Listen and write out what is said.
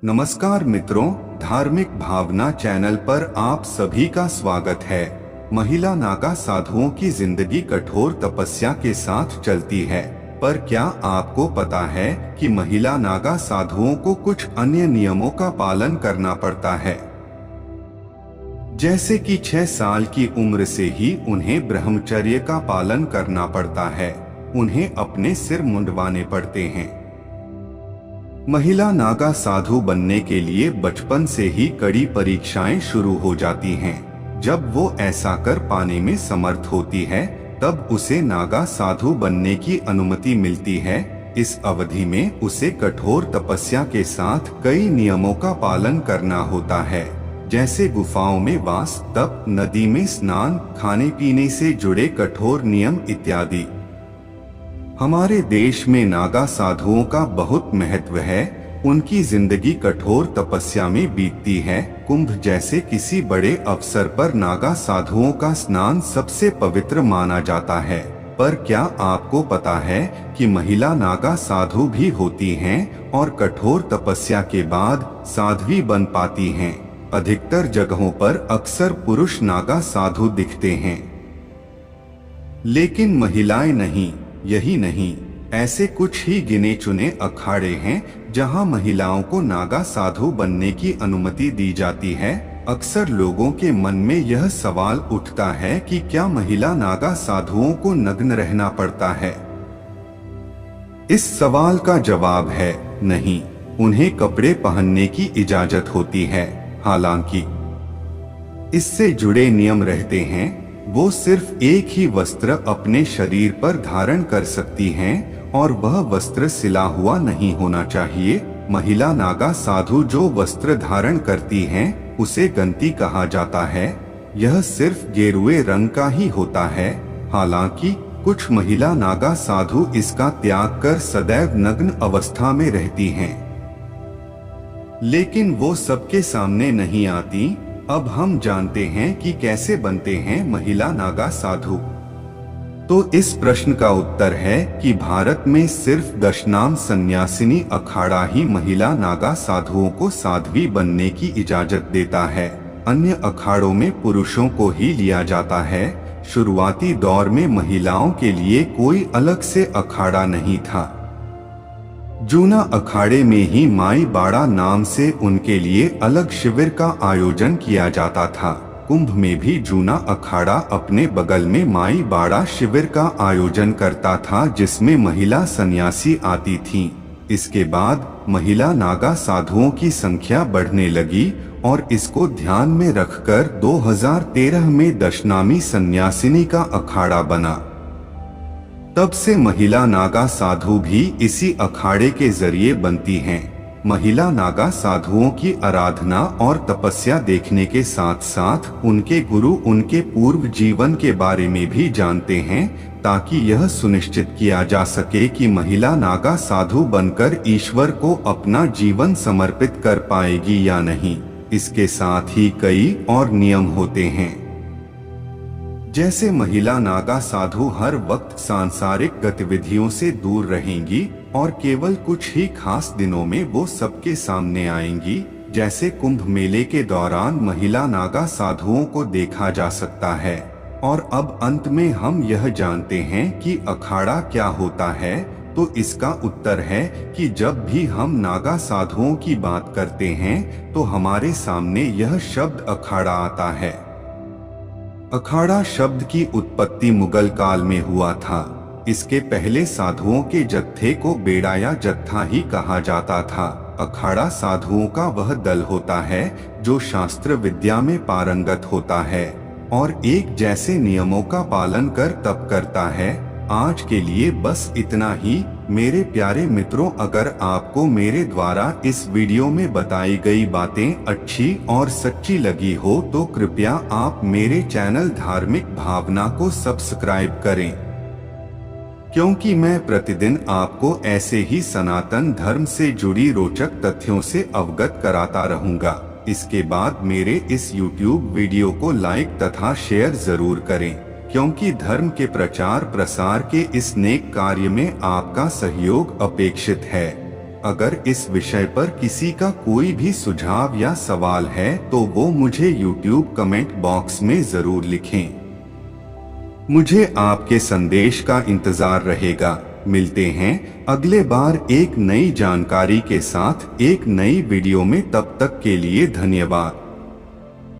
नमस्कार मित्रों, धार्मिक भावना चैनल पर आप सभी का स्वागत है। महिला नागा साधुओं की जिंदगी कठोर तपस्या के साथ चलती है, पर क्या आपको पता है कि महिला नागा साधुओं को कुछ अन्य नियमों का पालन करना पड़ता है। जैसे कि 6 साल की उम्र से ही उन्हें ब्रह्मचर्य का पालन करना पड़ता है, उन्हें अपने सिर मुंडवाने पड़ते हैं। महिला नागा साधु बनने के लिए बचपन से ही कड़ी परीक्षाएं शुरू हो जाती हैं। जब वो ऐसा कर पाने में समर्थ होती है, तब उसे नागा साधु बनने की अनुमति मिलती है। इस अवधि में उसे कठोर तपस्या के साथ कई नियमों का पालन करना होता है, जैसे गुफाओं में वास, तप, नदी में स्नान, खाने पीने से जुड़े कठोर नियम इत्यादि। हमारे देश में नागा साधुओं का बहुत महत्व है। उनकी जिंदगी कठोर तपस्या में बीतती है। कुंभ जैसे किसी बड़े अवसर पर नागा साधुओं का स्नान सबसे पवित्र माना जाता है। पर क्या आपको पता है कि महिला नागा साधु भी होती हैं और कठोर तपस्या के बाद साध्वी बन पाती हैं। अधिकतर जगहों पर अक्सर पुरुष नागा साधु दिखते हैं, लेकिन महिलाएं नहीं। यही नहीं, ऐसे कुछ ही गिने चुने अखाड़े हैं जहां महिलाओं को नागा साधु बनने की अनुमति दी जाती है। अक्सर लोगों के मन में यह सवाल उठता है कि क्या महिला नागा साधुओं को नग्न रहना पड़ता है। इस सवाल का जवाब है नहीं, उन्हें कपड़े पहनने की इजाजत होती है। हालांकि इससे जुड़े नियम रहते हैं। वो सिर्फ एक ही वस्त्र अपने शरीर पर धारण कर सकती हैं और वह वस्त्र सिला हुआ नहीं होना चाहिए। महिला नागा साधु जो वस्त्र धारण करती हैं, उसे गंती कहा जाता है। यह सिर्फ गेरुए रंग का ही होता है। हालांकि कुछ महिला नागा साधु इसका त्याग कर सदैव नग्न अवस्था में रहती हैं, लेकिन वो सबके सामने नहीं आती। अब हम जानते हैं कि कैसे बनते हैं महिला नागा साधु। तो इस प्रश्न का उत्तर है कि भारत में सिर्फ दशनाम सन्यासिनी अखाड़ा ही महिला नागा साधुओं को साध्वी बनने की इजाजत देता है। अन्य अखाड़ों में पुरुषों को ही लिया जाता है। शुरुआती दौर में महिलाओं के लिए कोई अलग से अखाड़ा नहीं था। जूना अखाड़े में ही माई बाड़ा नाम से उनके लिए अलग शिविर का आयोजन किया जाता था। कुंभ में भी जूना अखाड़ा अपने बगल में माई बाड़ा शिविर का आयोजन करता था, जिसमें महिला सन्यासी आती थीं। इसके बाद महिला नागा साधुओं की संख्या बढ़ने लगी और इसको ध्यान में रखकर 2013 में दशनामी सन्यासिनी का अखाड़ा बना। तब से महिला नागा साधु भी इसी अखाड़े के जरिए बनती हैं। महिला नागा साधुओं की आराधना और तपस्या देखने के साथ साथ उनके गुरु उनके पूर्व जीवन के बारे में भी जानते हैं, ताकि यह सुनिश्चित किया जा सके कि महिला नागा साधु बनकर ईश्वर को अपना जीवन समर्पित कर पाएगी या नहीं। इसके साथ ही कई और नियम होते हैं, जैसे महिला नागा साधु हर वक्त सांसारिक गतिविधियों से दूर रहेंगी और केवल कुछ ही खास दिनों में वो सबके सामने आएंगी। जैसे कुंभ मेले के दौरान महिला नागा साधुओं को देखा जा सकता है। और अब अंत में हम यह जानते हैं कि अखाड़ा क्या होता है। तो इसका उत्तर है कि जब भी हम नागा साधुओं की बात करते हैं, तो हमारे सामने यह शब्द अखाड़ा आता है। अखाड़ा शब्द की उत्पत्ति मुगल काल में हुआ था। इसके पहले साधुओं के जत्थे को बेड़ा या जत्था ही कहा जाता था। अखाड़ा साधुओं का वह दल होता है जो शास्त्र विद्या में पारंगत होता है और एक जैसे नियमों का पालन कर तप करता है। आज के लिए बस इतना ही मेरे प्यारे मित्रों। अगर आपको मेरे द्वारा इस वीडियो में बताई गई बातें अच्छी और सच्ची लगी हो, तो कृपया आप मेरे चैनल धार्मिक भावना को सब्सक्राइब करें, क्योंकि मैं प्रतिदिन आपको ऐसे ही सनातन धर्म से जुड़ी रोचक तथ्यों से अवगत कराता रहूंगा। इसके बाद मेरे इस YouTube वीडियो को लाइक तथा शेयर जरूर करें, क्योंकि धर्म के प्रचार प्रसार के इस नेक कार्य में आपका सहयोग अपेक्षित है। अगर इस विषय पर किसी का कोई भी सुझाव या सवाल है तो वो मुझे YouTube कमेंट बॉक्स में जरूर लिखें। मुझे आपके संदेश का इंतजार रहेगा। मिलते हैं अगले बार एक नई जानकारी के साथ एक नई वीडियो में। तब तक के लिए धन्यवाद।